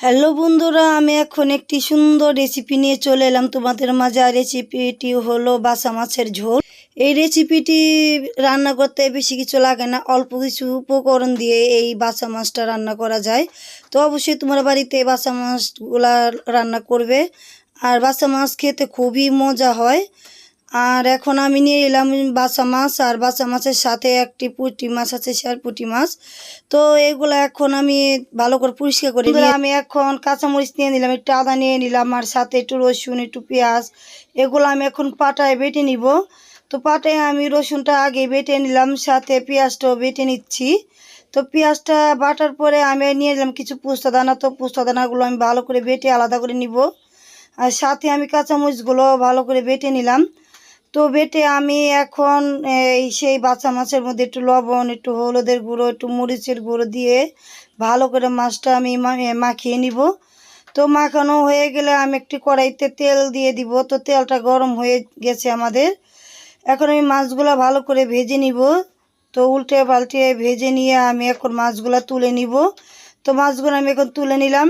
Hello বন্ধুরা, আমি এখন একটি সুন্দর রেসিপি নিয়ে চলে এলাম তোমাদের মাঝে। আর রেসিপিটি হলো বাসা মাছের ঝোল। এই রেসিপিটি রান্না করতে বেশি কিছু লাগে না, অল্প কিছু উপকরণ দিয়ে এই বাসা মাছটা রান্না করা যায়। তো অবশ্যই তোমার বাড়িতে বাসা মাছগুলা রান্না করবে। আর বাসা মাছ খেতে খুবই মজা হয়। আর এখন আমি নিয়ে এলাম বাসা মাছ, আর বাসা মাছের সাথে একটি পুঁটি মাছ আছে, শেয়ার পুঁটি মাছ। তো এগুলো এখন আমি ভালো করে পরিষ্কার করে নিয়ে আমি এখন কাঁচামরিচ নিয়ে নিলাম, একটু আদা নিয়ে নিলাম, আর সাথে একটু রসুন, একটু পেঁয়াজ, এগুলো আমি এখন পাটায় বেটে নিব। তো পাটায় আমি রসুনটা আগে বেটে নিলাম, সাথে পেঁয়াজটাও বেটে নিচ্ছি। তো পেঁয়াজটা বাটার পরে আমি নিয়ে নিলাম কিছু পোস্তা দানা। তো পোস্তা দানাগুলো আমি ভালো করে বেটে আলাদা করে নিব। আর সাথে আমি কাঁচামরিচগুলো ভালো করে বেটে নিলাম। তো বেটে আমি এখন সেই বাচ্চা মাছের মধ্যে একটু লবণ, একটু হলুদের গুঁড়ো, একটু মরিচের গুঁড়ো দিয়ে ভালো করে মাছটা আমি মাখিয়ে নিব। তো মাখানো হয়ে গেলে আমি একটি কড়াইতে তেল দিয়ে দিব। তো তেলটা গরম হয়ে গেছে আমাদের। এখন আমি মাছগুলো ভালো করে ভেজে নিব। তো উল্টে পাল্টে ভেজে নিয়ে আমি এখন মাছগুলো তুলে নিব। তো মাছগুলো আমি এখন তুলে নিলাম।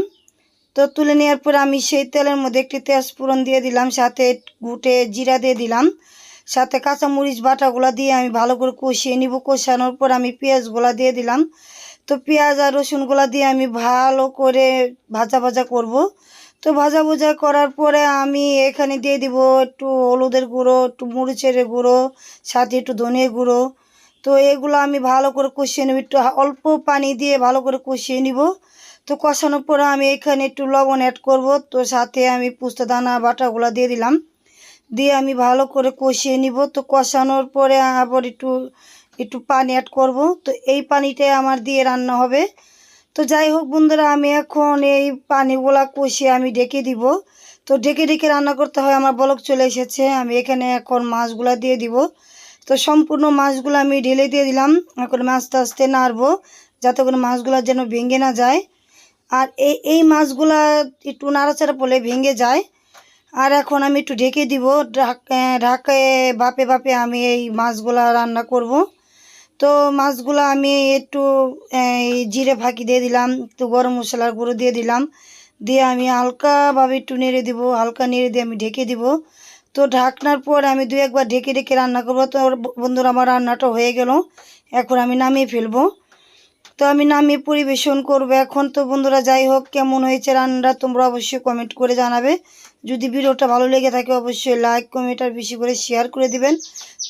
তো তুলে নেওয়ার পর আমি সেই তেলের মধ্যে একটি তেজফোড়ন দিয়ে দিলাম, সাথে গুটে জিরা দিয়ে দিলাম, সাথে কাঁচামরিচ বাটাগুলো দিয়ে আমি ভালো করে কষিয়ে নিব। কষানোর পর আমি পেঁয়াজগুলো দিয়ে দিলাম। তো পেঁয়াজ আর রসুনগুলো দিয়ে আমি ভালো করে ভাজা ভাজা করব। তো ভাজা ভাজা করার পরে আমি এখানে দিয়ে দিব একটু হলুদের গুঁড়ো, একটু মরিচের গুঁড়ো, সাথে একটু ধনে গুঁড়ো। তো এগুলো আমি ভালো করে কষিয়ে নেব, একটু অল্প পানি দিয়ে ভালো করে কষিয়ে নিব। তো কষানোর পরে আমি এখানে একটু লবণ অ্যাড করব। তো সাথে আমি পোস্তা দানা বাটাগুলো দিয়ে দিলাম, দিয়ে আমি ভালো করে কষিয়ে নিব। তো কষানোর পরে আবার একটু একটু পানি অ্যাড করব। তো এই পানিটাই আমার দিয়ে রান্না হবে। তো যাই হোক বন্ধুরা, আমি এখন এই পানিগুলা কষিয়ে আমি ঢেকে দিব। তো ঢেকে ঢেকে রান্না করতে হয়। আমার বলক চলে এসেছে, আমি এখানে এখন মাছগুলা দিয়ে দিব। তো সম্পূর্ণ মাছগুলো আমি ঢেলে দিয়ে দিলাম। এখন আমি আস্তে আস্তে নাড়বো, যাতে করে মাছগুলা যেন ভেঙে না যায়। আর এই মাছগুলা একটু নাড়াচাড়া পড়লে ভেঙে যায়। আর এখন আমি একটু ঢেকে দিব, ঢাকায় বাপে বাপে আমি এই মাছগুলা রান্না করব। তো মাছগুলো আমি একটু জিরে ফাঁকি দিয়ে দিলাম, একটু গরম মশলার গুঁড়ো দিয়ে দিলাম, দিয়ে আমি হালকাভাবে একটু নেড়ে দিব। হালকা নেড়ে দিয়ে আমি ঢেকে দিব। তো ঢাকনার পর আমি দু একবার ঢেকে ঢেকে রান্না করব। তো বন্ধুরা, আমার রান্নাটা হয়ে গেল। এখন আমি নামিয়ে ফেলবো। তো আমি নামিয়ে পরিবেশন করব এখন। তো বন্ধুরা, যাই হোক, কেমন হয়েছে রান্নাটা তোমরা অবশ্যই কমেন্ট করে জানাবে। যদি ভিডিওটা ভালো লেগে থাকে অবশ্যই লাইক, কমেন্ট আর বেশি করে শেয়ার করে দিবেন।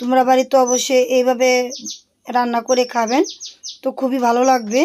তোমরা বাড়িতে অবশ্যই এইভাবে রান্না করে খাবেন, তো খুবই ভালো লাগবে।